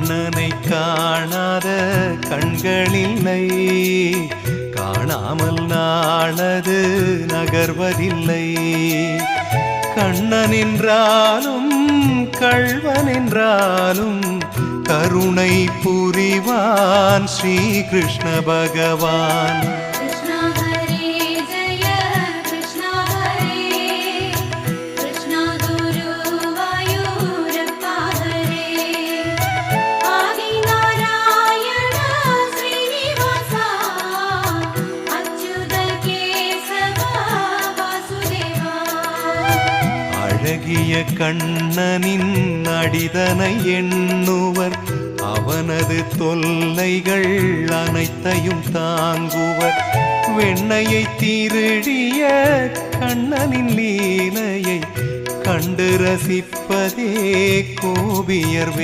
கண்ணனை காணாத கண்களில்லை, காணாமல் நாளது நகர்வதில்லை. கண்ணனென்றாலும் கள்வனென்றாலும் கருணை புரிவான் ஸ்ரீ கிருஷ்ண பகவான். அழகிய கண்ணனின் அடிதனை எண்ணுவர், அவனது தொல்லைகள் அனைத்தையும் தாங்குவர். வெண்ணையை திருடிய கண்ணனின் லீலையை கண்டு ரசிப்பதே கோபியர்.